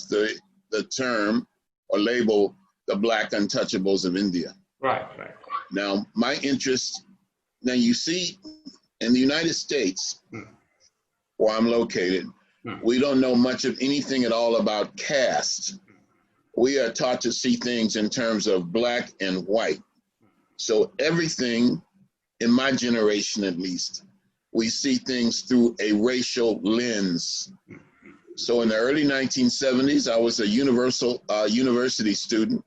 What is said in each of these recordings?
used the term or label the Black Untouchables of India. Right. Now, my interest, now you see, in the United States, where I'm located, we don't know much of anything at all about caste. We are taught to see things in terms of black and white. So everything, in my generation at least, we see things through a racial lens. So in the early 1970s, I was a university student,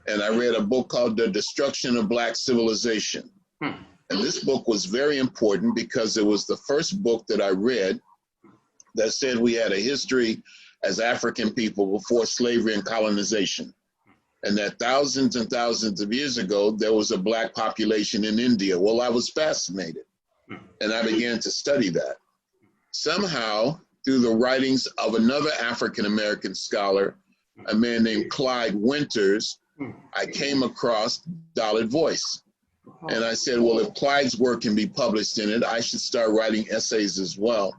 and I read a book called The Destruction of Black Civilization. And this book was very important because it was the first book that I read that said we had a history as African people before slavery and colonization, and that thousands and thousands of years ago, there was a black population in India. Well, I was fascinated, and I began to study that. Somehow, through the writings of another African-American scholar, a man named Clyde Winters, I came across Dalit Voice. And I said, well, if Clyde's work can be published in it, I should start writing essays as well.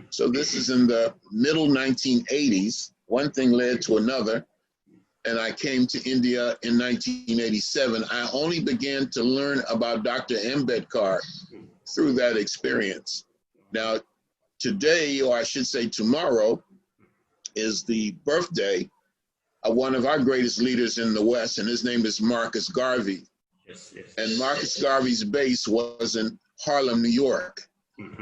So this is in the middle 1980s. One thing led to another, and I came to India in 1987. I only began to learn about Dr. Ambedkar through that experience. Now, today, or I should say tomorrow, is the birthday of one of our greatest leaders in the West, and his name is Marcus Garvey. Yes. And Marcus Garvey's base was in Harlem, New York.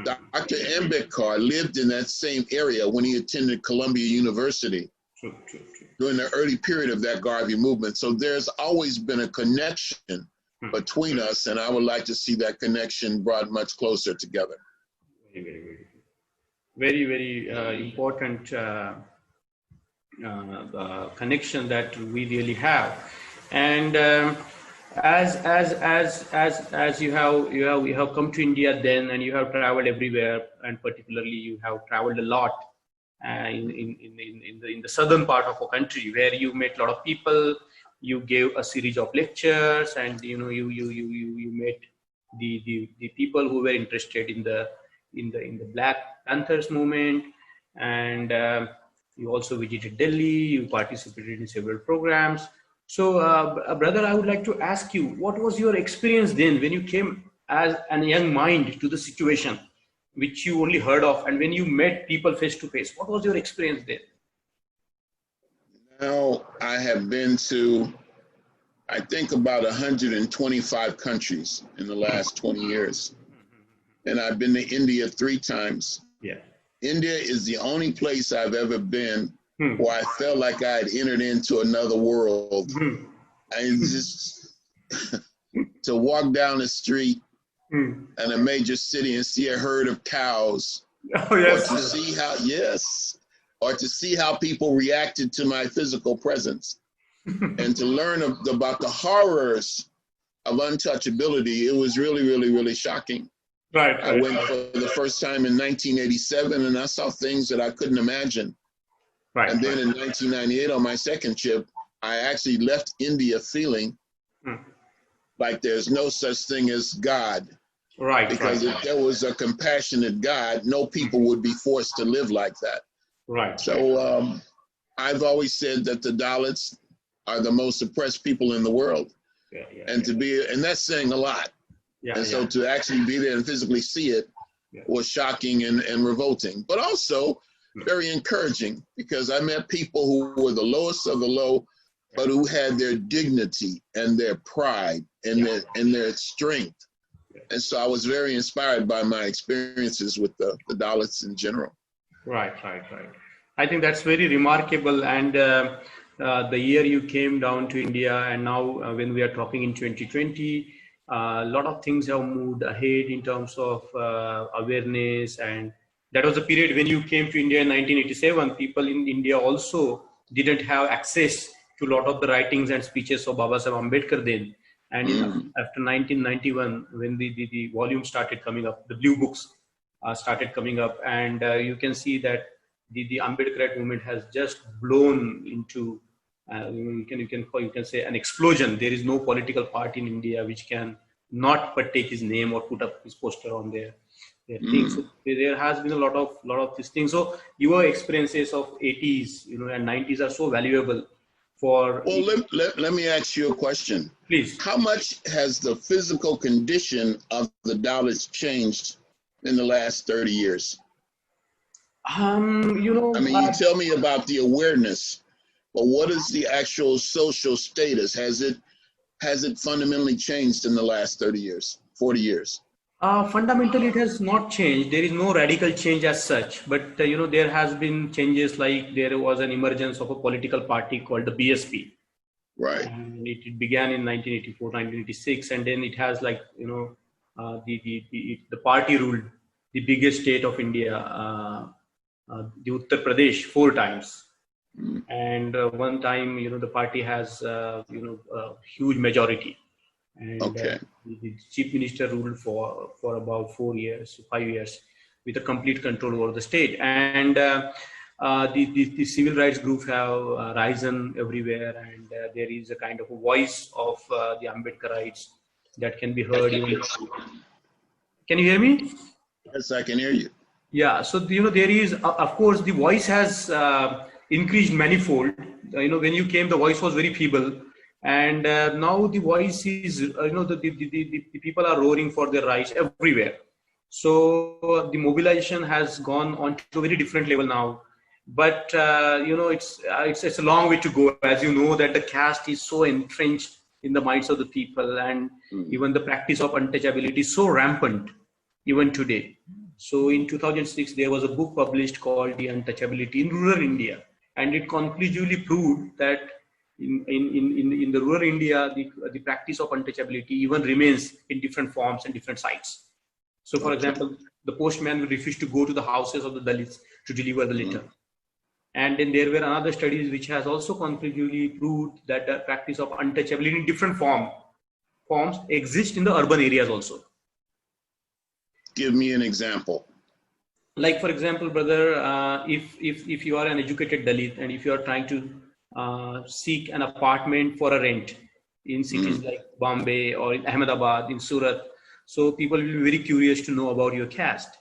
Dr. Ambedkar lived in that same area when he attended Columbia University during the early period of that Garvey movement. So there's always been a connection between us, and I would like to see that connection brought much closer together. Very important connection that we really have. And as you have come to India then, and you have traveled everywhere, and particularly you have traveled a lot in the southern part of our country, where you met a lot of people, you gave a series of lectures, and you met the people who were interested in the Black Panthers movement, and you also visited Delhi, you participated in several programs. So, brother, I would like to ask you, what was your experience then when you came as a young mind to the situation which you only heard of, and when you met people face to face? What was your experience then? Now, I have been to, I think, about 125 countries in the last 20 years. And I've been to India 3 times. Yeah. India is the only place I've ever been where I felt like I had entered into another world. And just to walk down the street in a major city and see a herd of cows, or to see how, or to see how people reacted to my physical presence, and to learn about the horrors of untouchability, it was really shocking. I went for the first time in 1987, and I saw things that I couldn't imagine. And then in 1998, on my second trip, I actually left India feeling like there's no such thing as God. Because if there was a compassionate God, no people would be forced to live like that. So I've always said that the Dalits are the most oppressed people in the world. And that's saying a lot. So to actually be there and physically see it was shocking and revolting, but also very encouraging, because I met people who were the lowest of the low, but who had their dignity and their pride and their strength. And so I was very inspired by my experiences with the Dalits in general. Right. I think that's very remarkable. And the year you came down to India, and now when we are talking in 2020, a lot of things have moved ahead in terms of awareness. And that was a period when you came to India in 1987. People in India also didn't have access to a lot of the writings and speeches of Babasaheb Ambedkar then. And after 1991, when the volume started coming up, the blue books started coming up, and you can see that the Ambedkarite movement has just blown into, you can say, an explosion. There is no political party in India which can not but take his name or put up his poster on their things. So there has been a lot of these things. So your experiences of 80s, and 90s are so valuable for. Well, let me ask you a question. Please. How much has the physical condition of the Dalits changed in the last 30 years? I mean, you tell me about the awareness, but what is the actual social status? Has it fundamentally changed in the last 30 years, 40 years? Fundamentally, it has not changed. There is no radical change as such, but there has been changes, like there was an emergence of a political party called the BSP. Right. And it began in 1984, 1986, and then it has the party ruled the biggest state of India, the Uttar Pradesh, 4 times. And one time, the party has a huge majority. And okay. The chief minister ruled for about 5 years with a complete control over the state. And the civil rights groups have risen everywhere, and there is a kind of a voice of the Ambedkarites that can be heard. Can you hear me? Yes, I can hear you. Yeah, so there is, of course, the voice has increased manifold. When you came, the voice was very feeble, and now the voice is, the people are roaring for their rights everywhere. So the mobilization has gone on to a very different level now. But it's a long way to go, as you know, that the caste is so entrenched in the minds of the people, and even the practice of untouchability is so rampant even today. So in 2006, there was a book published called The Untouchability in Rural India, and it conclusively proved that in the rural India, the practice of untouchability even remains in different forms and different sites. So, for example, the postman will refuse to go to the houses of the Dalits to deliver the letter. And then there were other studies which has also conclusively proved that the practice of untouchability in different forms exist in the urban areas also. Give me an example. Like, for example, brother, if you are an educated Dalit and if you are trying to seek an apartment for a rent in cities like Bombay or in Ahmedabad, in Surat, so people will be very curious to know about your caste,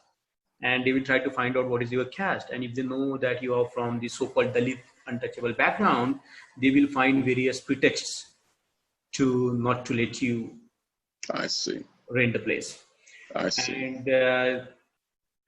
and they will try to find out what is your caste. And if they know that you are from the so-called Dalit untouchable background, they will find various pretexts to not to let you rent the place. I see.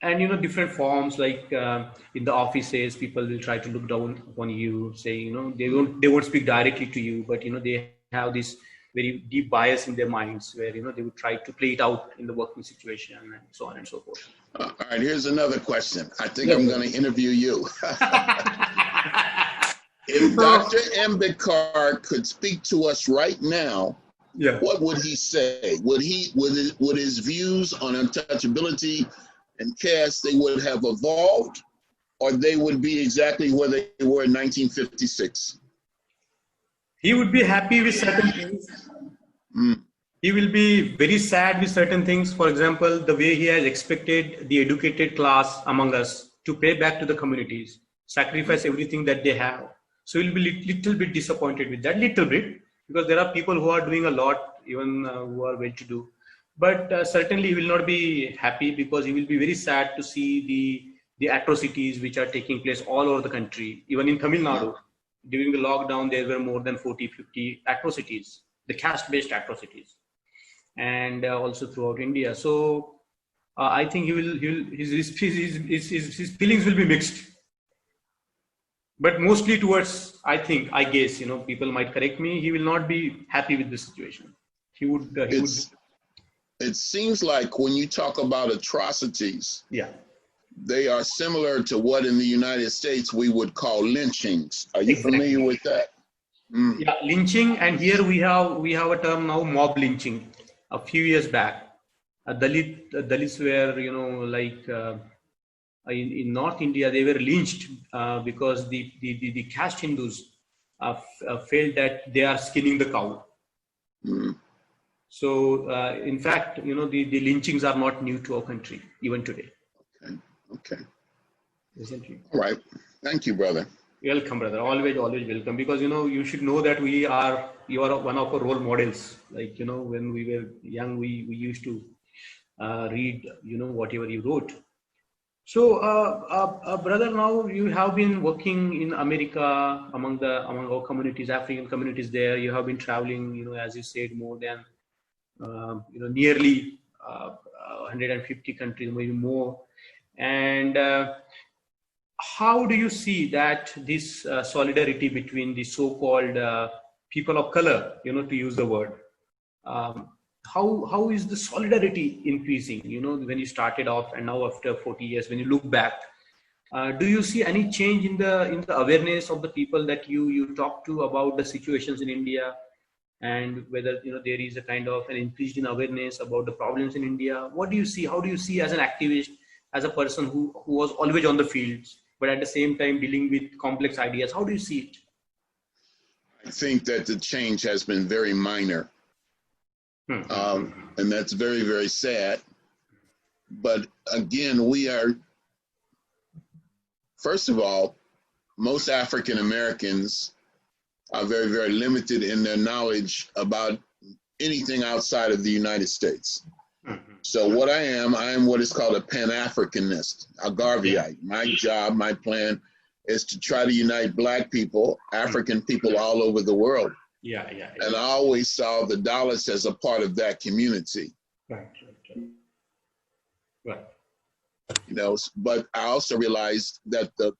And different forms, like in the offices, people will try to look down upon you, saying, they won't speak directly to you, but they have this very deep bias in their minds where they would try to play it out in the working situation, and so on and so forth. All right, here's another question. I think I'm going to interview you. If Dr. Ambedkar could speak to us right now, what would he say? Would his views on untouchability and caste, they would have evolved, or they would be exactly where they were in 1956? He would be happy with certain things. He will be very sad with certain things. For example, the way he has expected the educated class among us to pay back to the communities, sacrifice everything that they have. So he'll be little bit disappointed with that, little bit, because there are people who are doing a lot, even who are well-to-do. But certainly he will not be happy, because he will be very sad to see the atrocities which are taking place all over the country. Even in Tamil Nadu, during the lockdown, there were more than 40-50 atrocities, the caste-based atrocities, and also throughout India. So I think his feelings will be mixed, but mostly towards, I guess, people might correct me, he will not be happy with the situation. It seems like when you talk about atrocities, they are similar to what in the United States we would call lynchings. Are you familiar with that? Yeah, lynching, and here we have a term now, mob lynching. A few years back, Dalits were, in North India, they were lynched because the caste Hindus felt that they are skinning the cow. So, in fact, the lynchings are not new to our country, even today. Okay. Isn't it? All right. Thank you, brother. Welcome, brother. Always welcome. Because, you should know that you are one of our role models. Like, when we were young, we used to read, whatever you wrote. So, brother, now you have been working in America among our communities, African communities there. You have been traveling, as you said, more than nearly 150 countries, maybe more. And how do you see that this solidarity between the so-called people of color, to use the word, how is the solidarity increasing, when you started off and now after 40 years, when you look back, do you see any change in the awareness of the people that you talk to about the situations in India, and whether there is a kind of an increase in awareness about the problems in India? What do you see? How do you see as an activist, as a person who was always on the fields, but at the same time dealing with complex ideas? How do you see it? I think that the change has been very minor. And that's very, very sad. But again, we are, first of all, most African Americans are very, very limited in their knowledge about anything outside of the United States. So what I am what is called a Pan-Africanist, a Garveyite. My job, my plan is to try to unite Black people, African people all over the world. Yeah. And I always saw the Dalits as a part of that community. Right. But I also realized that that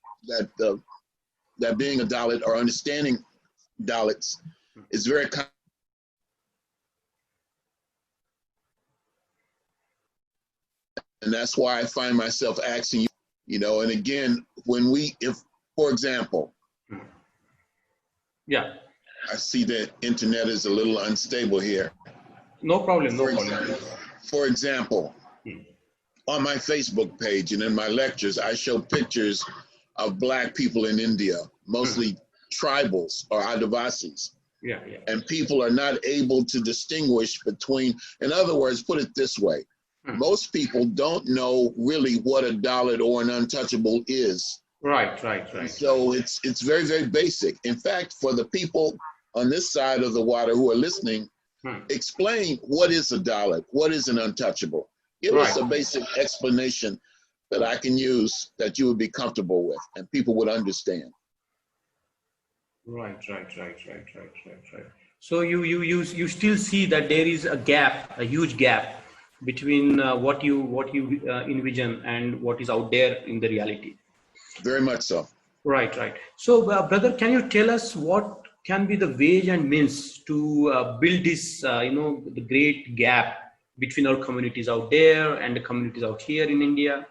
being a Dalit or understanding Dalits is very and that's why I find myself asking you, and again, if for example, I see that internet is a little unstable here. No problem. For example, on my Facebook page and in my lectures, I show pictures of Black people in India, mostly tribals or Adivasis. Yeah. And people are not able to distinguish between, in other words, put it this way, most people don't know really what a Dalit or an untouchable is. Right. So it's very, very basic. In fact, for the people on this side of the water who are listening, explain what is a Dalit, what is an untouchable. Give us a basic explanation that I can use that you would be comfortable with and people would understand. Right. So you still see that there is a huge gap between what you envision and what is out there in the reality. Very much so. Right. So, brother, can you tell us what can be the ways and means to build this, the great gap between our communities out there and the communities out here in India?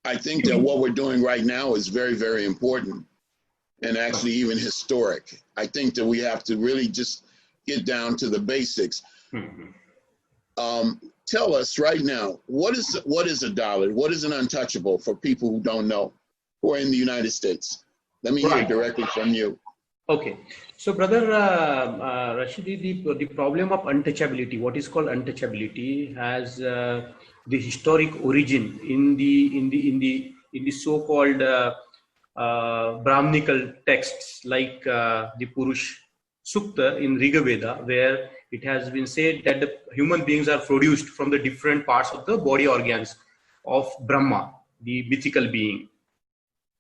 I think that what we're doing right now is very, very important and actually even historic. I think that we have to really just get down to the basics. Tell us right now, what is a Dalit? What is an untouchable for people who don't know, who are in the United States? Let me hear directly from you. Okay, so brother Rashidi, the problem of untouchability, what is called untouchability, has the historic origin in the so-called Brahminical texts like the Purush Sukta in Rigveda, where it has been said that the human beings are produced from the different parts of the body organs of Brahma, the mythical being.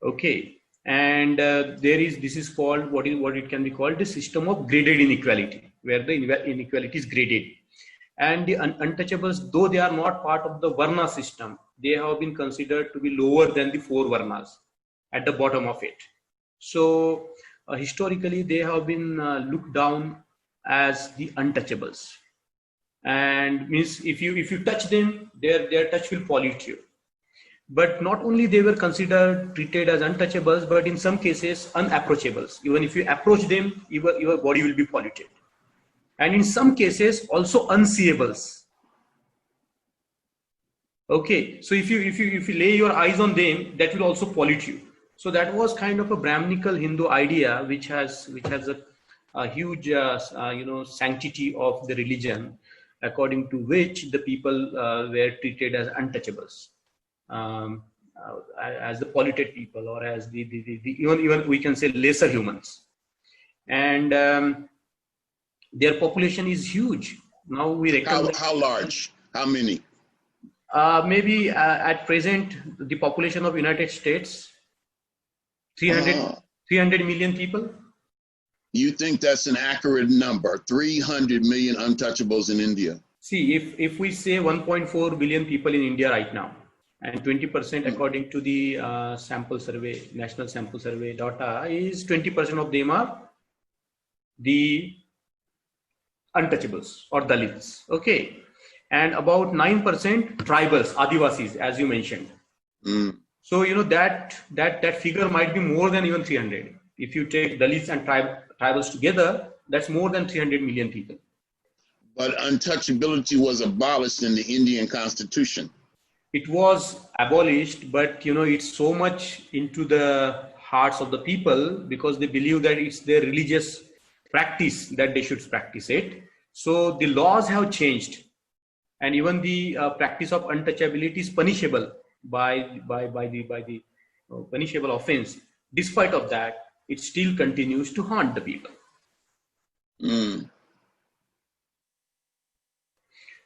Okay, and this is called what it can be called the system of graded inequality, where the inequality is graded. And the untouchables, though they are not part of the Varna system, they have been considered to be lower than the 4 Varnas at the bottom of it. So historically, they have been looked down as the untouchables, and means if you touch them, their touch will pollute you. But not only they were treated as untouchables, but in some cases unapproachables. Even if you approach them, your body will be polluted. And in some cases also unseeables. Okay, so if you lay your eyes on them, that will also pollute you. So that was kind of a Brahminical Hindu idea, which has a huge sanctity of the religion, according to which the people were treated as untouchables, as the polluted people, or as the even we can say lesser humans. And their population is huge. Now we reckon how large? How many? Maybe at present, the population of United States, 300 million people. You think that's an accurate number? 300 million untouchables in India. See, if we say 1.4 billion people in India right now, and 20% according to the sample survey, national sample survey data, is 20% of them are the untouchables or Dalits. Okay. And about 9% tribals, Adivasis, as you mentioned. So, you know, that figure might be more than even 300. If you take Dalits and tribals together, that's more than 300 million people. But untouchability was abolished in the Indian Constitution. It was abolished, but, you know, it's so much into the hearts of the people because they believe that it's their religious practice that they should practice it. So the laws have changed. And even the practice of untouchability is punishable by the punishable offense. Despite of that, it still continues to haunt the people.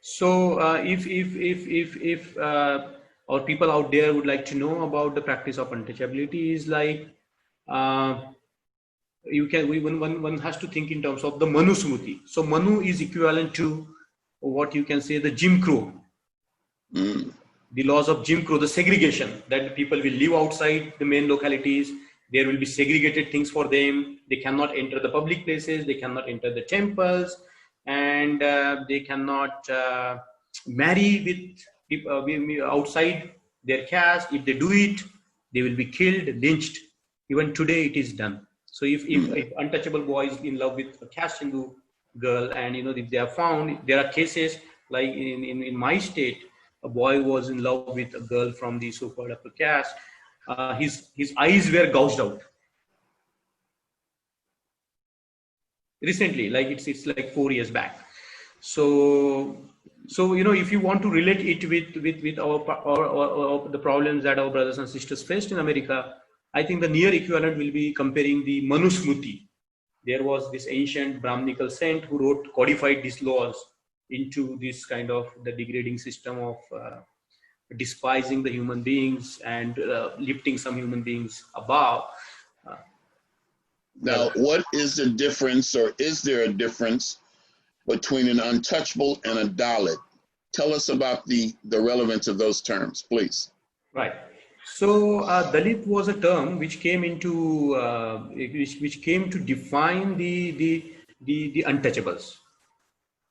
So if or people out there would like to know about the practice of untouchability, is like one has to think in terms of the Manu Smriti. So Manu is equivalent to what you can say the Jim Crow, the laws of Jim Crow, the segregation that people will live outside the main localities. There will be segregated things for them. They cannot enter the public places. They cannot enter the temples, and they cannot marry with people outside their caste. If they do it, they will be killed, lynched. Even today, it is done. So if untouchable boy is in love with a caste Hindu girl, and you know, if they are found, there are cases like in my state, a boy was in love with a girl from the so-called upper caste. His eyes were gouged out. Recently, like it's like 4 years back. So you know, if you want to relate it with our the problems that our brothers and sisters faced in America, I think the near equivalent will be comparing the Manu Smriti. There was this ancient Brahminical saint who codified these laws into this kind of the degrading system of despising the human beings and lifting some human beings above. Now, what is the difference, or is there a difference between an untouchable and a Dalit? Tell us about the relevance of those terms, please. Right. So Dalit was a term which came into which came to define the untouchables.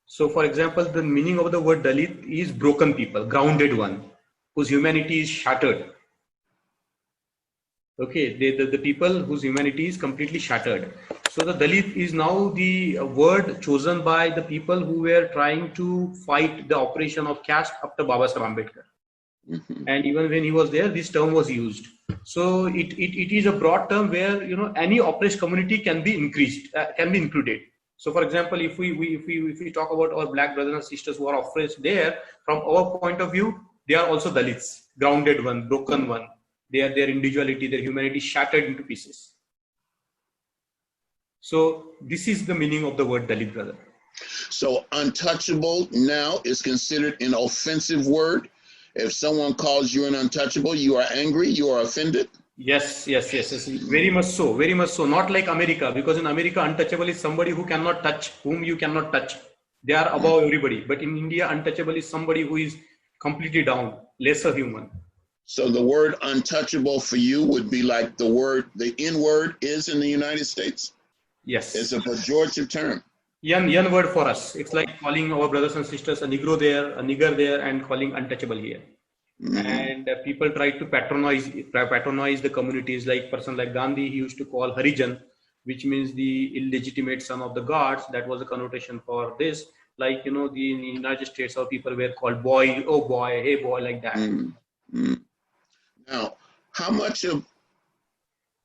So, for example, the meaning of the word Dalit is broken people, grounded one, whose humanity is shattered. Okay, the people whose humanity is completely shattered. So the Dalit is now the word chosen by the people who were trying to fight the operation of caste after Babasaheb Ambedkar. And even when he was there, this term was used. So it is a broad term where, you know, any oppressed community can be included. So, for example, if we talk about our black brothers and sisters who are oppressed there, from our point of view, they are also Dalits, grounded one, broken one. Their individuality, their humanity shattered into pieces. So this is the meaning of the word Dalit, brother. So untouchable now is considered an offensive word. If someone calls you an untouchable, you are angry, you are offended. Yes. Very much so. Very much so. Not like America, because in America, untouchable is somebody who cannot touch, whom you cannot touch. They are above everybody. But in India, untouchable is somebody who is completely down, lesser human. So the word untouchable for you would be like the N word is in the United States? Yes. It's a pejorative term. Yan word for us. It's like calling our brothers and sisters a Negro there, a nigger there, and calling untouchable here. And people try to patronize the communities. Like person like Gandhi, he used to call Harijan, which means the illegitimate son of the gods. That was a connotation for this. Like, you know, in the United States, our people were called boy, oh boy, hey boy, like that. Now, how much of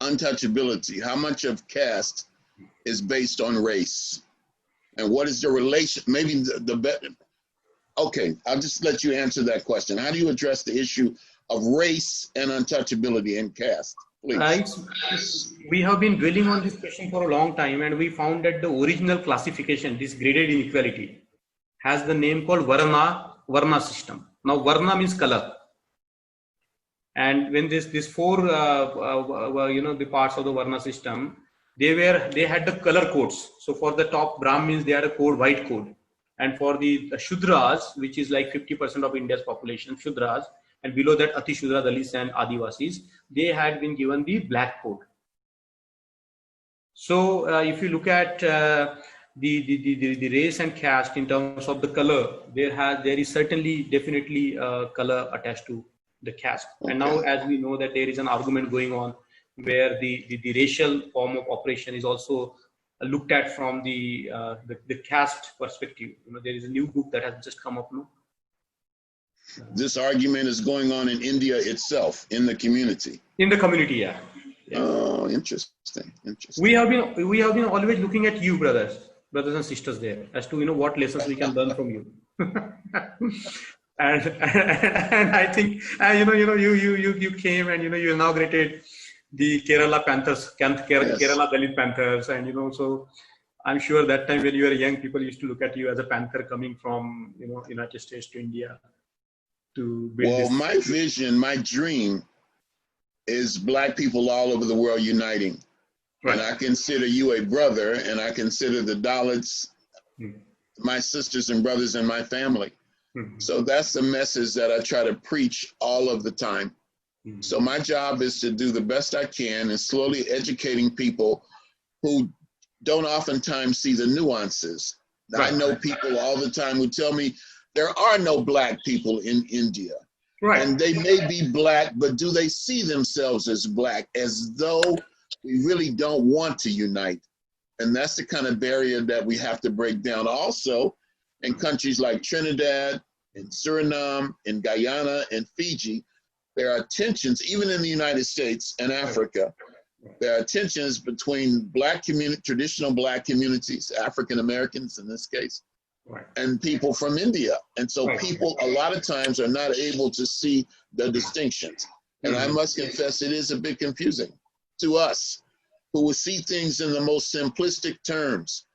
untouchability, how much of caste is based on race? And what is the relation? Maybe the better. Okay, I'll just let you answer that question. How do you address the issue of race and untouchability in caste, please? Right. We have been dwelling on this question for a long time, and we found that the original classification, this graded inequality, has the name called Varna Varna system. Now Varna means color. And when this four the parts of the Varna system, they had the color codes. So for the top Brahmins, they had a code, white code. And for the Shudras, which is like 50% of India's population, Shudras, and below that Ati Shudra, Dalits and Adivasis, they had been given the black code. So if you look at the race and caste in terms of the color, there is certainly definitely color attached to the caste. Okay. And now, as we know that there is an argument going on where the racial form of oppression is also looked at from the caste perspective. There is a new book that has just come up now. This argument is going on in India itself, in the community. In the community, yeah. Oh, interesting. We have been always looking at you, brothers and sisters there, as to what lessons we can learn from you. and I think you came and you inaugurated the Kerala Panthers, Kerala Dalit Panthers, and so I'm sure that time when you were young, people used to look at you as a panther coming from United States to India to build. Well, my vision, my dream is Black people all over the world uniting. Right. And I consider you a brother, and I consider the Dalits my sisters and brothers in my family. So that's the message that I try to preach all of the time. So my job is to do the best I can in slowly educating people who don't oftentimes see the nuances. Right. I know people all the time who tell me there are no Black people in India. Right. And they may be Black, but do they see themselves as Black, as though we really don't want to unite? And that's the kind of barrier that we have to break down. Also, in countries like Trinidad, in Suriname, in Guyana, and Fiji, there are tensions, even in the United States and Africa, there are tensions between traditional Black communities, African Americans in this case, and people from India. And so people a lot of times are not able to see the distinctions. And I must confess, it is a bit confusing to us who will see things in the most simplistic terms.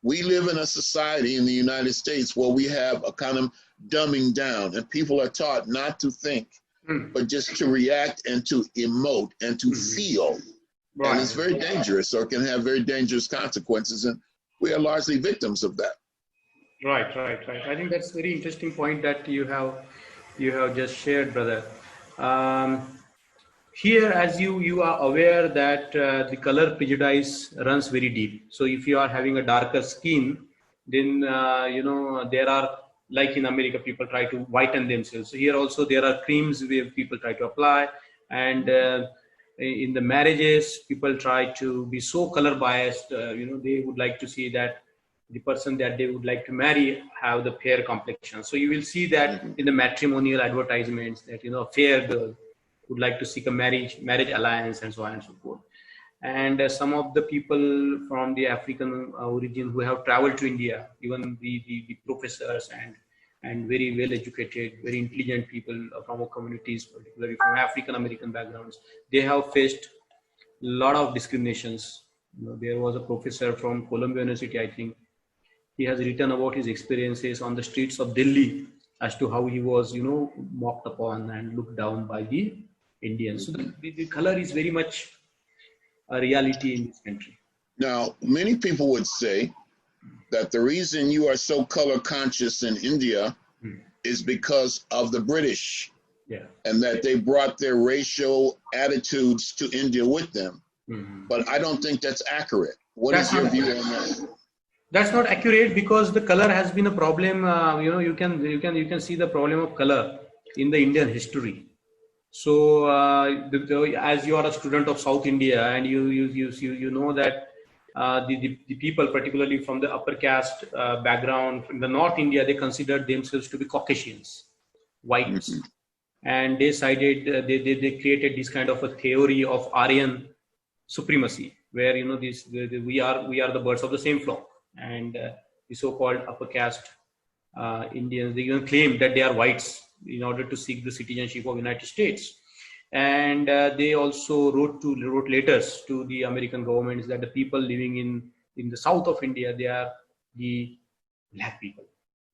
We live in a society in the United States where we have a kind of dumbing down, and people are taught not to think, but just to react and to emote and to feel. And it's very dangerous, or can have very dangerous consequences. And we are largely victims of that. Right. I think that's a very interesting point that you have just shared, brother. Here, as you are aware that the color prejudice runs very deep. So if you are having a darker skin, then there are, like in America, people try to whiten themselves. So here also there are creams where people try to apply, and in the marriages, people try to be so color biased. They would like to see that the person that they would like to marry have the fair complexion. So you will see that in the matrimonial advertisements that a fair girl would like to seek a marriage alliance, and so on and so forth. And some of the people from the African origin who have traveled to India, even the professors and very well educated, very intelligent people from our communities, particularly from African American backgrounds, they have faced a lot of discriminations. There was a professor from Columbia University, I think. He has written about his experiences on the streets of Delhi as to how he was, mocked upon and looked down by the Indians. So the color is very much a reality in this country. Now, many people would say that the reason you are so color conscious in India is because of the British, and that they brought their racial attitudes to India with them. But I don't think that's accurate. What is your view on that? That's not accurate, because the color has been a problem. You can see the problem of color in the Indian history. So as you are a student of South India, and you know that the people, particularly from the upper caste background from the North India, they considered themselves to be Caucasians, whites, and they decided they created this kind of a theory of Aryan supremacy, where we are the birds of the same flock, and the so-called upper caste Indians, they even claim that they are whites in order to seek the citizenship of United States. And they also wrote letters to the American governments that the people living in the south of India, they are the Black people.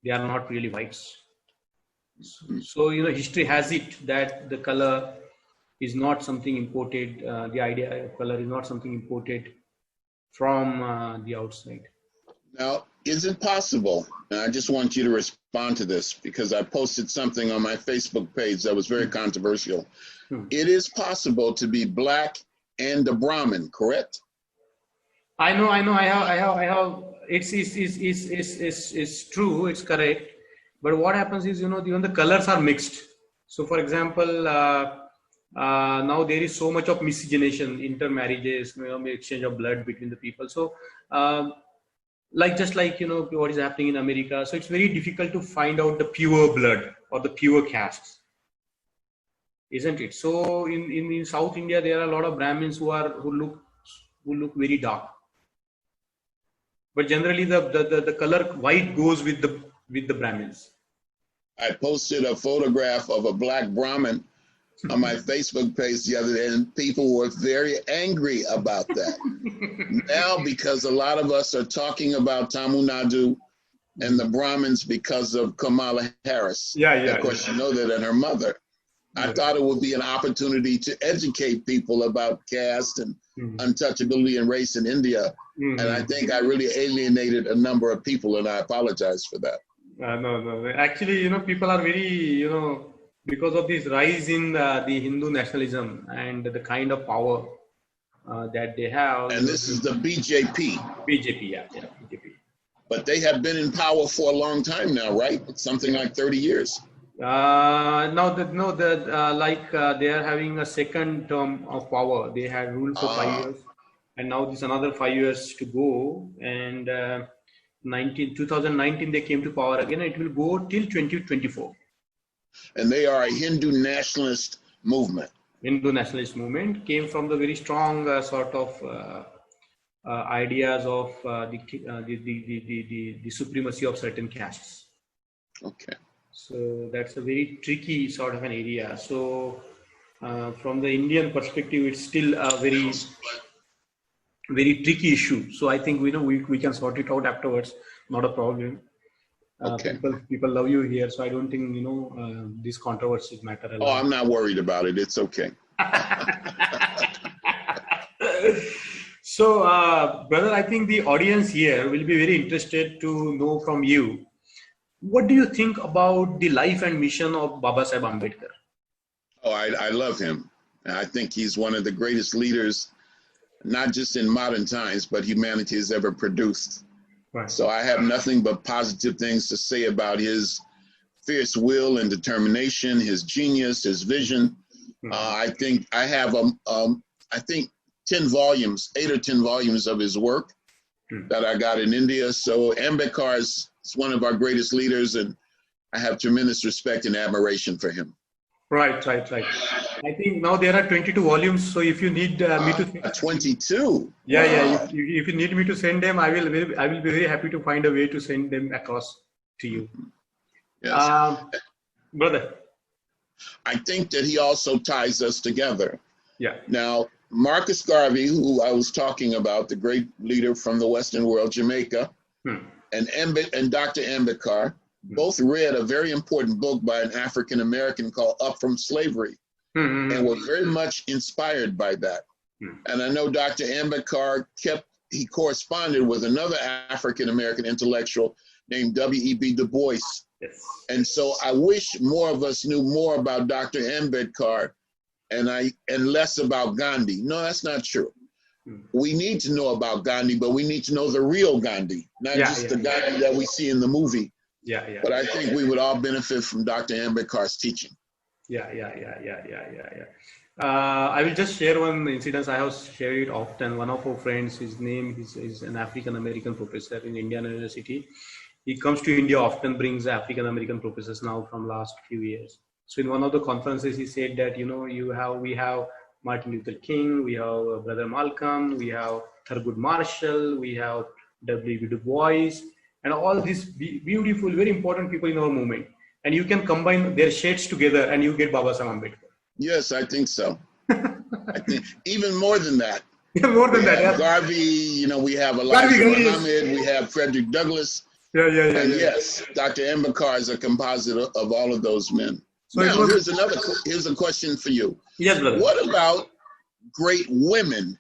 They are not really whites. So, history has it that the color is not something imported. The idea of color is not something imported from the outside. Now, is it possible, and I just want you to respond to this because I posted something on my Facebook page that was very controversial. It is possible to be black and a Brahmin, correct? I know. I have. It's true. It's correct. But what happens is, even the colors are mixed. So, for example, now there is so much of miscegenation, intermarriages, exchange of blood between the people. So, just like what is happening in America. So it's very difficult to find out the pure blood or the pure castes, isn't it? So in South India, there are a lot of Brahmins who look very dark. But generally, the color white goes with the Brahmins. I posted a photograph of a black Brahmin on my Facebook page the other day, and people were very angry about that. Now, because a lot of us are talking about Tamil Nadu and the Brahmins because of Kamala Harris. Of course, you know that, and her mother. I thought it would be an opportunity to educate people about caste and untouchability and race in India. And I think I really alienated a number of people, and I apologize for that. No. Actually, people are very, because of this rise in the Hindu nationalism and the kind of power that they have. And this is the BJP. BJP, yeah, BJP. But they have been in power for a long time now, right? Something like 30 years. They are having a second term of power. They had ruled for 5 years, and now there's another 5 years to go. And 2019 they came to power again. And it will go till 2024. And they are a Hindu nationalist movement. Hindu nationalist movement came from the very strong sort of ideas of the supremacy of certain castes. Okay. So that's a very tricky sort of an area. So from the Indian perspective, it's still a very, very tricky issue. So I think we can sort it out afterwards. Not a problem. Okay. People love you here, so I don't think these controversies matter a lot. Oh, I'm not worried about it. It's okay. So, brother, I think the audience here will be very interested to know from you. What do you think about the life and mission of Baba Saheb Ambedkar? Oh, I love him. I think he's one of the greatest leaders, not just in modern times, but humanity has ever produced. Right. So I have nothing but positive things to say about his fierce will and determination, his genius, his vision. I think I have, 10 volumes, 8 or 10 volumes of his work that I got in India. So Ambedkar is one of our greatest leaders, and I have tremendous respect and admiration for him. Right. I think now there are 22 volumes. So if you need me to 22. Yeah. If you need me to send them, I will be very happy to find a way to send them across to you. Yes. Brother. I think that he also ties us together. Yeah. Now, Marcus Garvey, who I was talking about, the great leader from the Western world, Jamaica, and Dr. Ambedkar, both read a very important book by an African American called Up from Slavery, and were very much inspired by that. And I know Dr. Ambedkar he corresponded with another African American intellectual named W.E.B. Du Bois. Yes. And so I wish more of us knew more about Dr. Ambedkar and less about Gandhi. No, that's not true. We need to know about Gandhi, but we need to know the real Gandhi, not just the Gandhi that we see in the movie. But I think we would all benefit from Dr. Ambedkar's teaching. I will just share one incident. I have shared it often. One of our friends, his name is an African American professor in Indiana University. He comes to India often, brings African American professors now from last few years. So in one of the conferences, he said that we have Martin Luther King, we have Brother Malcolm, we have Thurgood Marshall, we have W.E.B. Du Bois, and all these beautiful, very important people in our movement. And you can combine their shades together and you get Baba Saheb Ambedkar. Yes, I think so. I think even more than that. More than that. Garvey, we have Elijah Muhammad, we have Frederick Douglass. And yeah. yes, Dr. Ambedkar is a composite of all of those men. So it Now, was, here's a question for you. yes, brother. What about great women,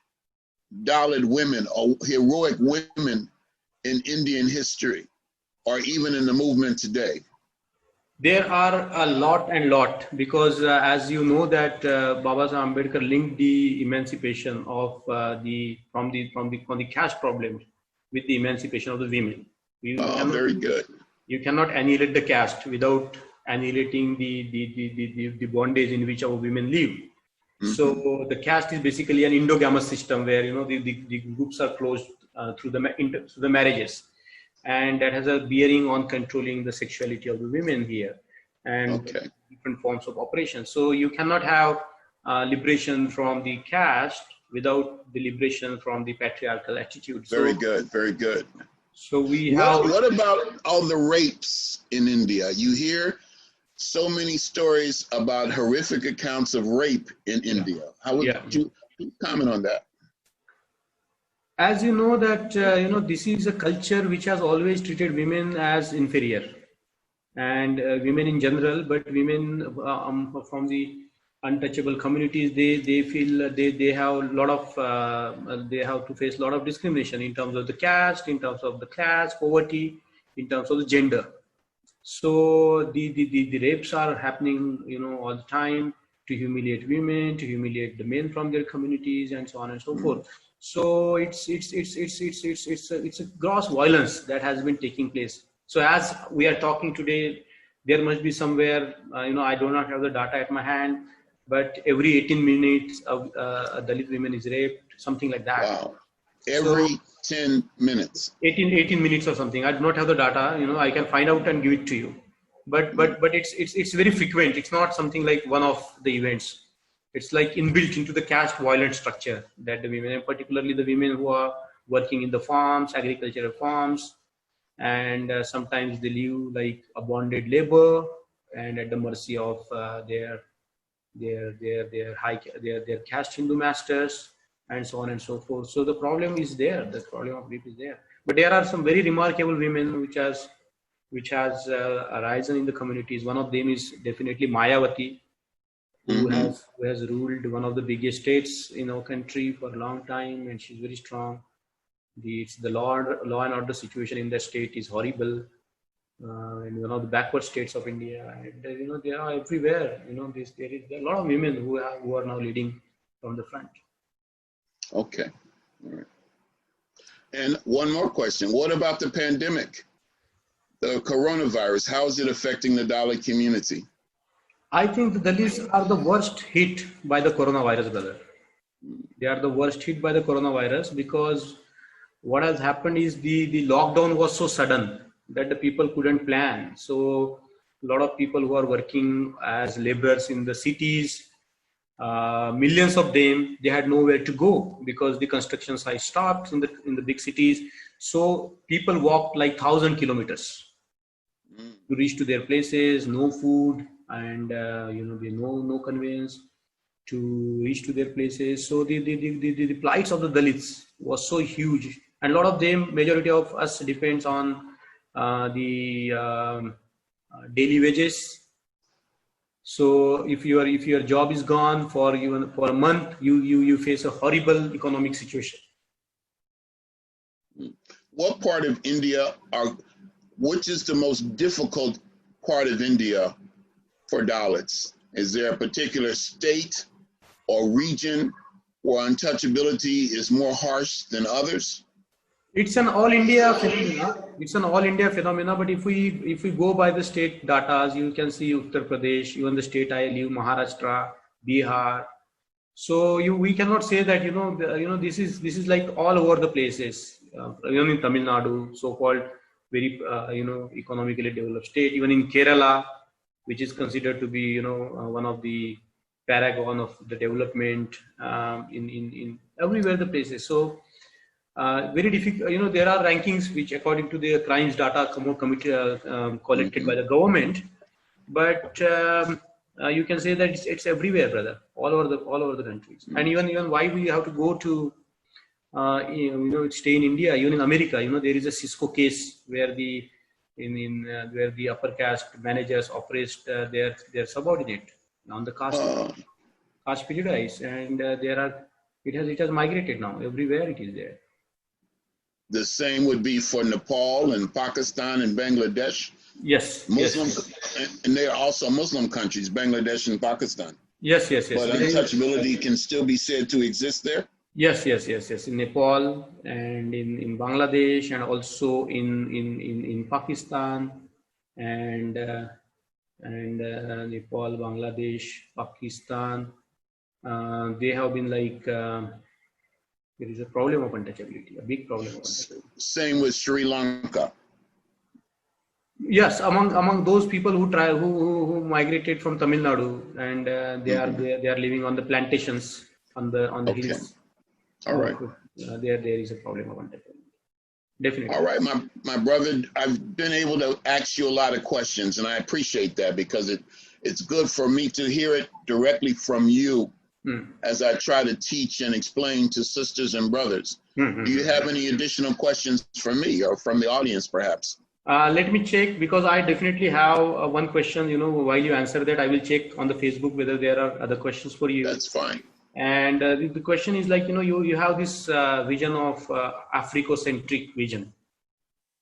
Dalit women, or heroic women in Indian history, or even in the movement today? There are a lot, because as you know that Baba Saheb Ambedkar linked the emancipation of from the caste problem with the emancipation of the women. Very good. You cannot annihilate the caste without annihilating the bondage in which our women live. So the caste is basically an endogamous system where the groups are closed through the marriages, and that has a bearing on controlling the sexuality of the women here and different forms of operation. So you cannot have liberation from the caste without the liberation from the patriarchal attitude. Very good, very good. So we have. What about all the rapes in India? You hear so many stories about horrific accounts of rape in India. How would you comment on that? As you know that this is a culture which has always treated women as inferior, and women in general, but women from the untouchable communities, they feel they have a lot of they have to face a lot of discrimination in terms of the caste, in terms of the class, poverty, in terms of the gender. So the rapes are happening all the time, to humiliate women, to humiliate the men from their communities, and so on and so forth. So it's a gross violence that has been taking place. So as we are talking today, there must be somewhere, I do not have the data at my hand, but every 18 minutes a Dalit woman is raped, something like that. Wow. Every 10 minutes. 18 minutes or something. I do not have the data, I can find out and give it to you. But it's very frequent. It's not something like one of the events. It's like inbuilt into the caste violent structure that the women, and particularly the women who are working in the farms, agricultural farms, and sometimes they live like a bonded labor and at the mercy of their caste Hindu masters, and so on and so forth. So the problem is there. The problem of rape is there. But there are some very remarkable women which has arisen in the communities. One of them is definitely Mayawati, who has ruled one of the biggest states in our country for a long time, and she's very strong. The law and order situation in the state is horrible, in one of the backward states of India. And they are everywhere. There are a lot of women who are now leading from the front. Okay. All right. And one more question. What about the pandemic? The coronavirus, how is it affecting the Dalit community? I think the Dalits are the worst hit by the coronavirus, brother. They are the worst hit by the coronavirus because what has happened is the lockdown was so sudden that the people couldn't plan. So a lot of people who are working as laborers in the cities, millions of them, they had nowhere to go because the construction site stopped in the big cities. So people walked like 1,000 kilometers to reach to their places. No food, and no conveyance to reach to their places. So the plights of the Dalits was so huge, and a lot of them, majority of us, depends on the daily wages. So if your job is gone for a month, you face a horrible economic situation. What part of India which is the most difficult part of India for Dalits? Is there a particular state or region where untouchability is more harsh than others? It's an all India phenomena. But if we go by the state data, you can see Uttar Pradesh, even the state I live, Maharashtra, Bihar. So we cannot say that this is like all over the places. Even in Tamil Nadu, so-called very economically developed state, even in Kerala, which is considered to be one of the paragon of the development, in everywhere the places. So very difficult. There are rankings which, according to the crimes data collected by the government, but you can say that it's everywhere, brother, all over the countries. And even why we have to go to stay in India, even in America, there is a Cisco case where the where the upper caste managers oppressed their subordinate on the caste prejudice, and it has migrated now everywhere. It is there. The same would be for Nepal and Pakistan and Bangladesh. Yes, Muslim, yes. and they are also Muslim countries, Bangladesh and Pakistan. Yes, yes, yes. But untouchability can still be said to exist there? Yes, yes, yes, yes. In Nepal and in Bangladesh, and also in Pakistan and Nepal, Bangladesh, Pakistan. They have been like there is a problem of untouchability, a big problem of untouchability. Same with Sri Lanka. Yes, among those people who migrated from Tamil Nadu, and they are living on the plantations on the hills. All right. There is a problem of untouchability. Definitely. All right, my brother, I've been able to ask you a lot of questions, and I appreciate that, because it's good for me to hear it directly from you as I try to teach and explain to sisters and brothers. Do you have any additional questions for me or from the audience, perhaps? Let me check, because I definitely have one question. While you answer that, I will check on the Facebook whether there are other questions for you. That's fine. And the question is like, you have this vision of Africocentric vision.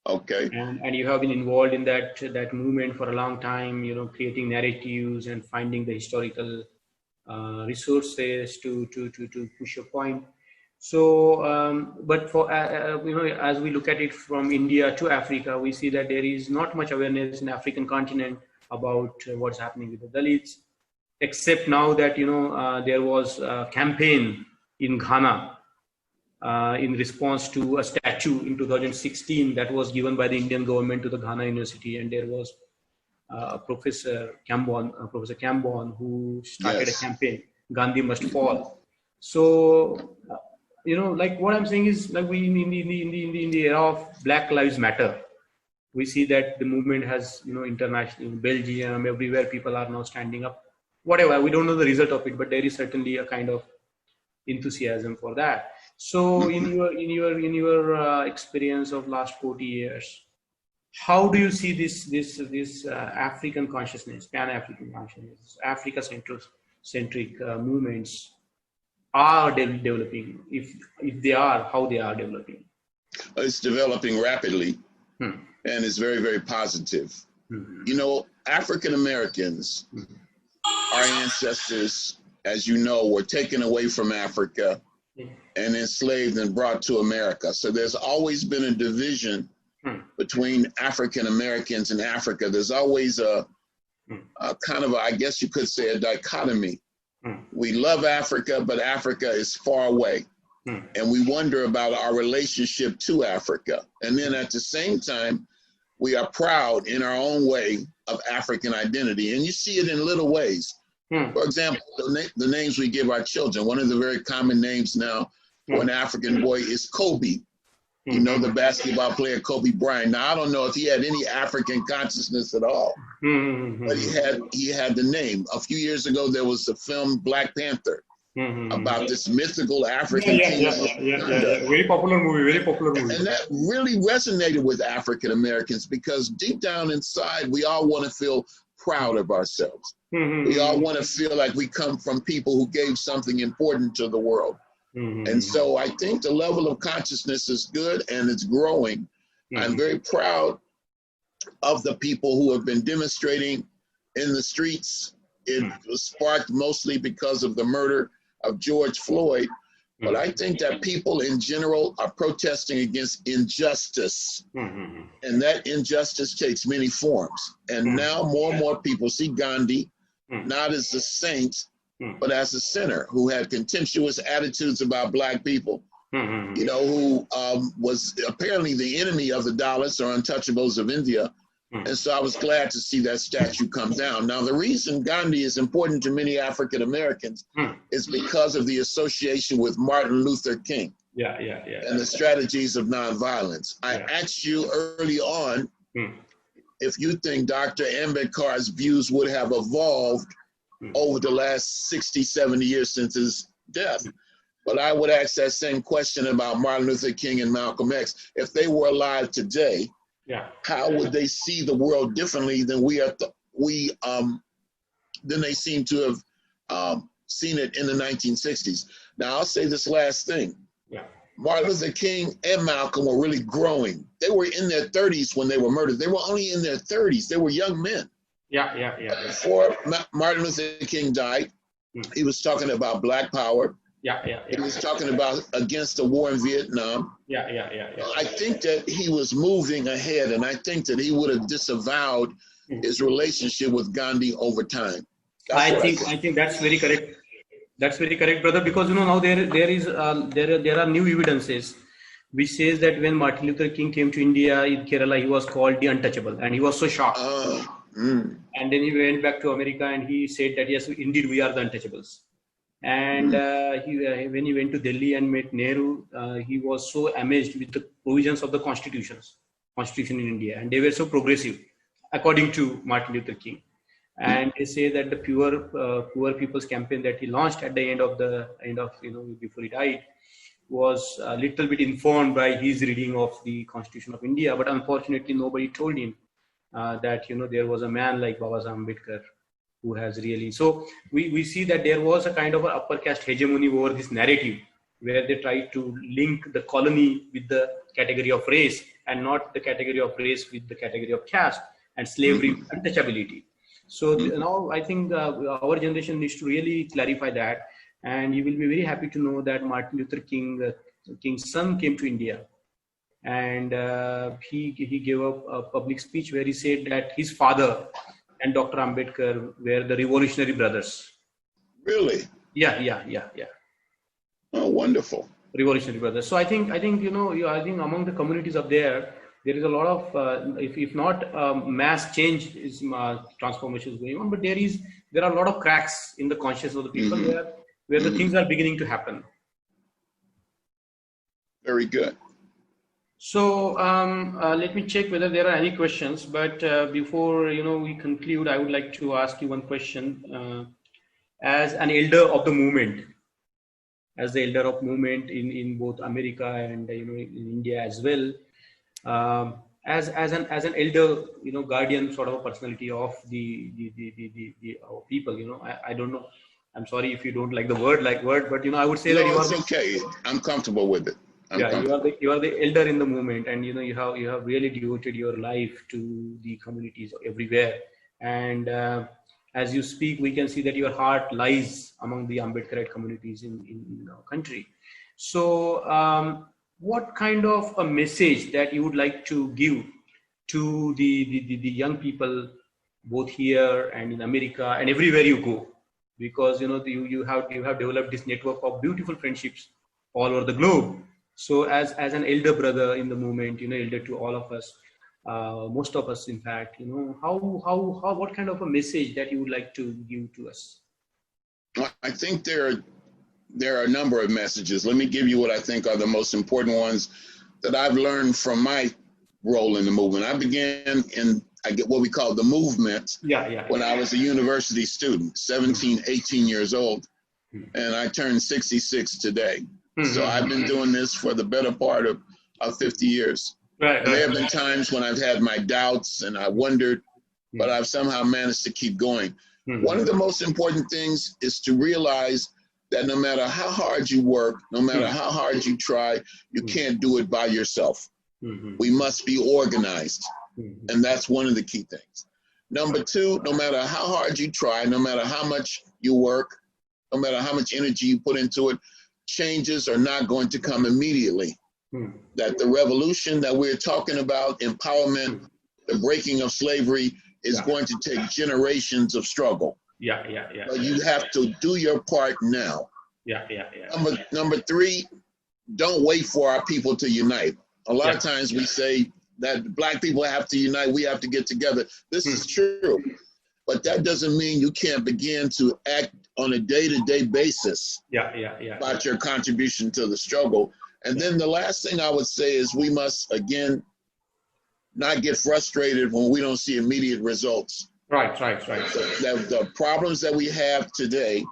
Okay. And you have been involved in that movement for a long time, creating narratives and finding the historical resources to push your point. So, but for, as we look at it from India to Africa, we see that there is not much awareness in African continent about what's happening with the Dalits, except now that, there was a campaign in Ghana in response to a statue in 2016 that was given by the Indian government to the Ghana University. And there was Professor Cambon, who started a campaign, Gandhi Must Fall. So, like what I'm saying is, like we in the era of Black Lives Matter, we see that the movement has, international, Belgium, everywhere people are now standing up. Whatever, we don't know the result of it, but there is certainly a kind of enthusiasm for that. So, in your experience of last 40 years, how do you see this African consciousness, Pan-African consciousness, Africa-centric movements are developing? If they are, how they are developing? It's developing rapidly, and it's very, very positive. African Americans, our ancestors, as you know, were taken away from Africa and enslaved and brought to America. So there's always been a division between African Americans and Africa. There's always a kind of, I guess you could say, a dichotomy. We love Africa, but Africa is far away. And we wonder about our relationship to Africa. And then at the same time, we are proud in our own way of African identity. And you see it in little ways. For example, the names we give our children. One of the very common names now for an African boy is Kobe. The basketball player Kobe Bryant. Now, I don't know if he had any African consciousness at all, but he had the name. A few years ago, there was the film Black Panther about this mythical African king. Very popular movie, And that really resonated with African Americans, because deep down inside, we all want to feel proud of ourselves. We all want to feel like we come from people who gave something important to the world. And so I think the level of consciousness is good, and it's growing. I'm very proud of the people who have been demonstrating in the streets. It was sparked mostly because of the murder of George Floyd. But I think that people in general are protesting against injustice. And that injustice takes many forms. And now more and more people see Gandhi not as the saint, but as a sinner who had contemptuous attitudes about Black people, who was apparently the enemy of the Dalits or Untouchables of India. And so I was glad to see that statue come down. Now, the reason Gandhi is important to many African Americans is because of the association with Martin Luther King. And the strategies of nonviolence. I asked you early on if you think Dr. Ambedkar's views would have evolved over the last 60, 70 years since his death. But I would ask that same question about Martin Luther King and Malcolm X. If they were alive today, Yeah. how would they see the world differently than than they seem to have seen it in the 1960s? Now, I'll say this last thing. Yeah. Martin Luther King and Malcolm were really growing. They were in their 30s when they were murdered. They were only in their 30s. They were young men. Yeah. Before Martin Luther King died, he was talking about Black Power. Yeah. He was talking about against the war in Vietnam. Yeah. I think that he was moving ahead, and I think that he would have disavowed his relationship with Gandhi over time. I think that's very correct. That's very correct, brother. Because now there are new evidences which says that when Martin Luther King came to India in Kerala, he was called the Untouchable, and he was so shocked. And then he went back to America and he said that yes, indeed we are the Untouchables. And when he went to Delhi and met Nehru, he was so amazed with the provisions of the constitution in India, and they were so progressive, according to Martin Luther King. And they say that the poor people's campaign that he launched at the end of before he died was a little bit informed by his reading of the Constitution of India. But unfortunately, nobody told him that there was a man like Baba Ambedkar who has really. So we see that there was a kind of an upper caste hegemony over this narrative, where they tried to link the colony with the category of race, and not the category of race with the category of caste, and slavery untouchability. So now I think our generation needs to really clarify that, and you will be very happy to know that Martin Luther King's son came to India, and he gave a public speech where he said that his father and Dr. Ambedkar were the revolutionary brothers. Really? Yeah. Oh, wonderful. Revolutionary brothers. So I think I think among the communities up there is a lot of if not mass change is transformation is going on, but there are a lot of cracks in the consciousness of the people where the things are beginning to happen. Very good. So let me check whether there are any questions. But before we conclude, I would like to ask you one question. As an elder of the movement, in both America and in India as well, as an elder, guardian sort of a personality of the our people. I don't know. I'm sorry if you don't like the word, but I would say that it's okay. I'm comfortable with it. You are the elder in the movement, and you have really devoted your life to the communities everywhere. And as you speak, we can see that your heart lies among the Ambedkarite communities in our country. So, what kind of a message that you would like to give to the young people, both here and in America and everywhere you go? Because you have developed this network of beautiful friendships all over the globe. So as an elder brother in the movement, elder to all of us, most of us, in fact, what kind of a message that you would like to give to us? I think there are a number of messages. Let me give you what I think are the most important ones that I've learned from my role in the movement. I began I get what we call the movement when I was a university student, 17, 18 years old, and I turned 66 today. So I've been doing this for the better part of 50 years. Right. There have been times when I've had my doubts and I wondered, but I've somehow managed to keep going. One of the most important things is to realize that no matter how hard you work, no matter how hard you try, you can't do it by yourself. We must be organized. And that's one of the key things. Number two, no matter how hard you try, no matter how much you work, no matter how much energy you put into it, changes are not going to come immediately. That the revolution that we're talking about, empowerment, the breaking of slavery, is going to take generations of struggle. But you have to do your part now. Number three, don't wait for our people to unite. A lot of times we say that Black people have to unite, we have to get together. This is true, but that doesn't mean you can't begin to act on a day-to-day basis about your contribution to the struggle. And then the last thing I would say is we must, again, not get frustrated when we don't see immediate results. Right. The problems that we have today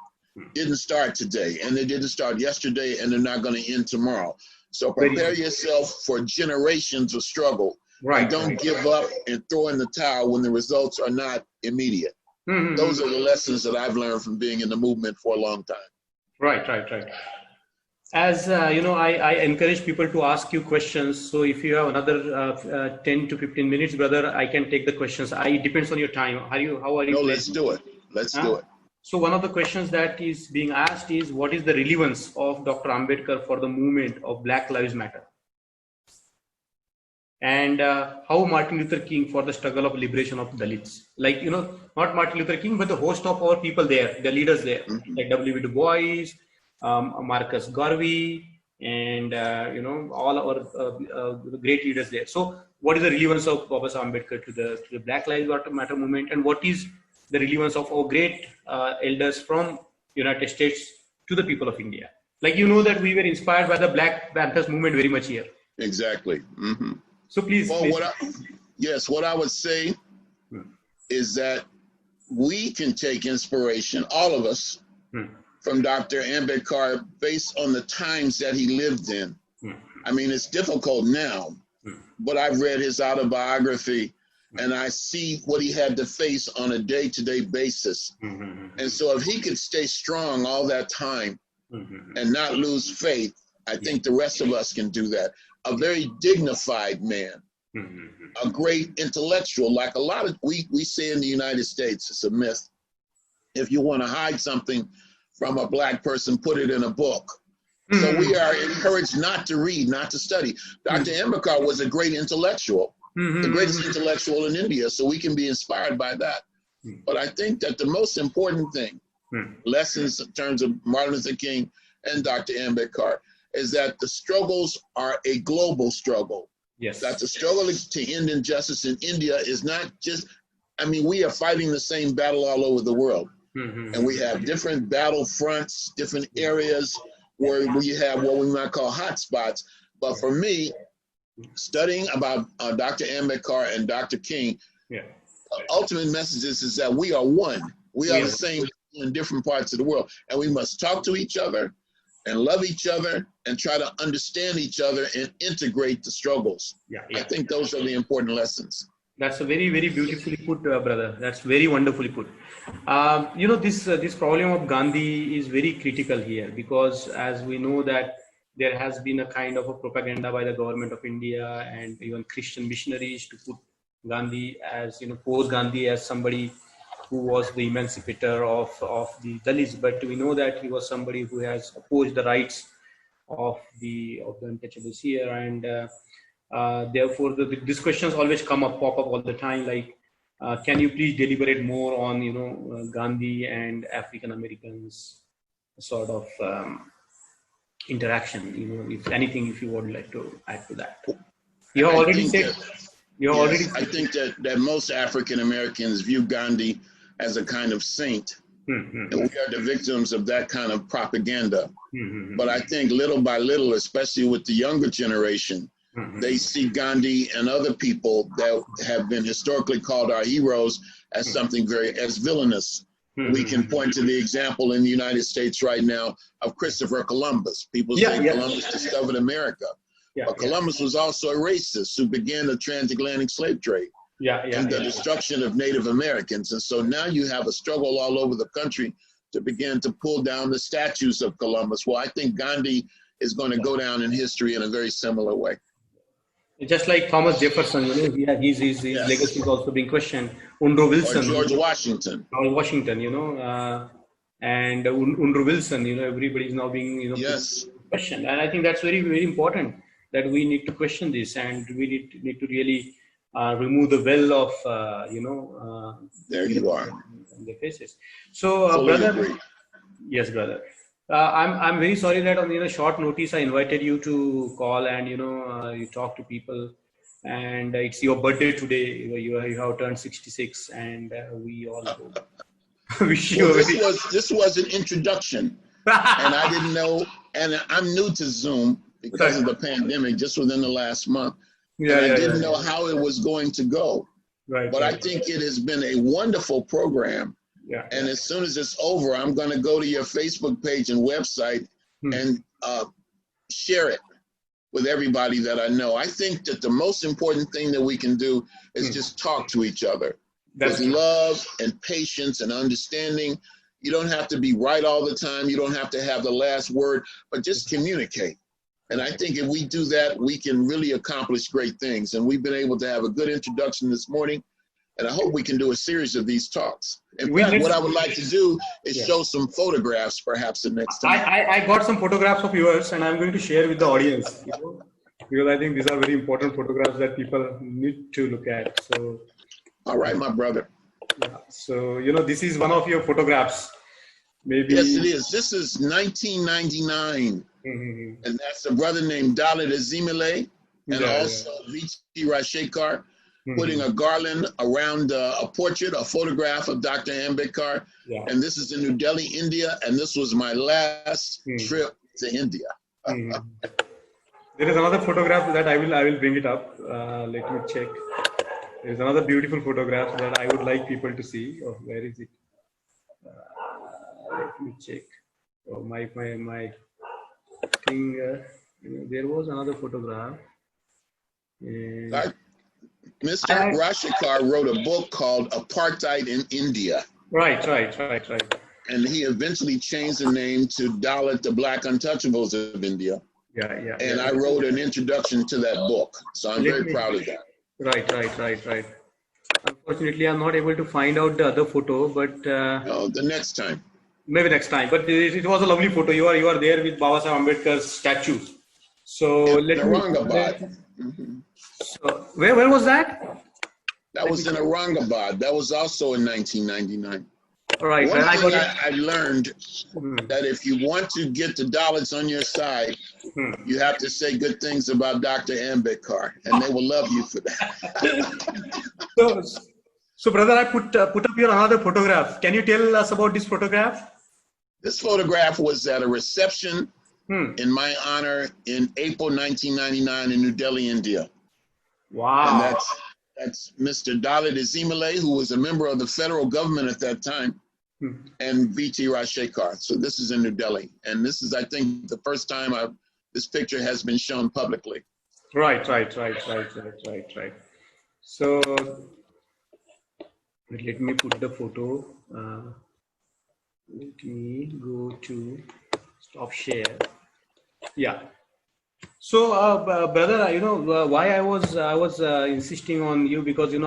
didn't start today, and they didn't start yesterday, and they're not going to end tomorrow. So prepare yourself for generations of struggle. And don't give up and throw in the towel when the results are not immediate. Those are the lessons that I've learned from being in the movement for a long time. Right. As I encourage people to ask you questions. So if you have another 10 to 15 minutes, brother, I can take the questions. It depends on your time. How are you? No, let's do it. Let's do it. So one of the questions that is being asked is, what is the relevance of Dr. Ambedkar for the movement of Black Lives Matter? And how Martin Luther King for the struggle of liberation of Dalits? Like, not Martin Luther King, but the host of our people there, the leaders there, like W. Du Bois, Marcus Garvey, and all our great leaders there. So what is the relevance of Baba Ambedkar to the Black Lives Matter movement, and what is the relevance of our great elders from United States to the people of India? Like, that we were inspired by the Black Panthers movement very much here. Exactly. So please. Well, what I would say is that we can take inspiration, all of us, from Dr. Ambedkar based on the times that he lived in. I mean, it's difficult now, but I've read his autobiography and I see what he had to face on a day-to-day basis. And so if he could stay strong all that time and not lose faith, I think the rest of us can do that. A very dignified man, a great intellectual, like a lot of, we say in the United States, it's a myth. If you want to hide something from a Black person, put it in a book. So we are encouraged not to read, not to study. Dr. Ambedkar was a great intellectual, the greatest intellectual in India, so we can be inspired by that. But I think that the most important thing, lessons in terms of Martin Luther King and Dr. Ambedkar, is that the struggles are a global struggle. Yes. That the struggle to end injustice in India is not just, I mean, we are fighting the same battle all over the world. And we have different battle fronts, different areas where we have what we might call hotspots. But for me, studying about Dr. Ambedkar and Dr. King, ultimate message is that we are one. We are the same in different parts of the world. And we must talk to each other and love each other and try to understand each other and integrate the struggles. I think those are the important lessons. That's a very, very beautifully put, brother. That's very wonderfully put. This problem of Gandhi is very critical here, because as we know that there has been a kind of a propaganda by the government of India and even Christian missionaries to put Gandhi as, pose Gandhi as somebody who was the emancipator of the Dalits, but we know that he was somebody who has opposed the rights of the untouchables here, and therefore these questions always pop up all the time, like can you please deliberate more on Gandhi and African Americans sort of interaction, if anything, if you would like to add to that. You have already said. I think that most African Americans view Gandhi as a kind of saint, and we are the victims of that kind of propaganda. But I think little by little, especially with the younger generation, they see Gandhi and other people that have been historically called our heroes as something as villainous. We can point to the example in the United States right now of Christopher Columbus. People say Columbus discovered America. But Columbus was also a racist who began the transatlantic slave trade and the destruction of Native Americans. And so now you have a struggle all over the country to begin to pull down the statues of Columbus. Well, I think Gandhi is going to go down in history in a very similar way. Just like Thomas Jefferson, his legacy is also being questioned. Woodrow Wilson. Or George Washington. And Woodrow Wilson, everybody is now being, questioned. And I think that's very, very important, that we need to question this, and we need to really remove the well of, there you are. Their faces. So, brother, yes, brother. I'm very sorry that on short notice I invited you to call and you talk to people, and it's your birthday today. You have turned 66, and we all wish you. Well, this was an introduction, and I didn't know, and I'm new to Zoom because of the pandemic, just within the last month. I didn't know how it was going to go. But I think it has been a wonderful program. And as soon as it's over, I'm going to go to your Facebook page and website and share it with everybody that I know. I think that the most important thing that we can do is just talk to each other with love and patience and understanding. You don't have to be right all the time. You don't have to have the last word, but just communicate. And I think if we do that, we can really accomplish great things. And we've been able to have a good introduction this morning. And I hope we can do a series of these talks. In fact, what I would like to do is show some photographs perhaps the next time. I got some photographs of yours and I'm going to share with the audience, because I think these are very important photographs that people need to look at. So, all right, my brother. Yeah. So, this is one of your photographs. Maybe. Yes, it is. This is 1999. And that's a brother named Dalit and also V.T. Rashekar. Putting a garland around a portrait, a photograph of Dr. Ambedkar. Yeah. And this is in New Delhi, India. And this was my last trip to India. There is another photograph that I will bring it up. Let me check. There is another beautiful photograph that I would like people to see. Oh, where is it? Let me check. Oh, my thing. There was another photograph. Mr. Rashekar wrote a book called Apartheid in India. Right. And he eventually changed the name to Dalit, the Black Untouchables of India. Yeah. And I wrote an introduction to that book. So I'm very proud of that. Right. Unfortunately, I'm not able to find out the other photo, but... no, the next time. Maybe next time. But it was a lovely photo. You are there with Baba Saheb Ambedkar's statue. So let me... Aurangabad. So, where was that? That was in Aurangabad. That was also in 1999. All right. One thing I learned that if you want to get the Dalits on your side, you have to say good things about Dr. Ambedkar, and they will love you for that. So brother, I put up here another photograph. Can you tell us about this photograph? This photograph was at a reception in my honor in April 1999 in New Delhi, India. Wow. And that's Mr. Dalit, who was a member of the federal government at that time, and V.T. Rashekar. So this is in New Delhi. And this is, I think, the first time this picture has been shown publicly. Right. So let me put the photo. Let me go to stop share. Yeah. So, brother, why I was insisting on you, because I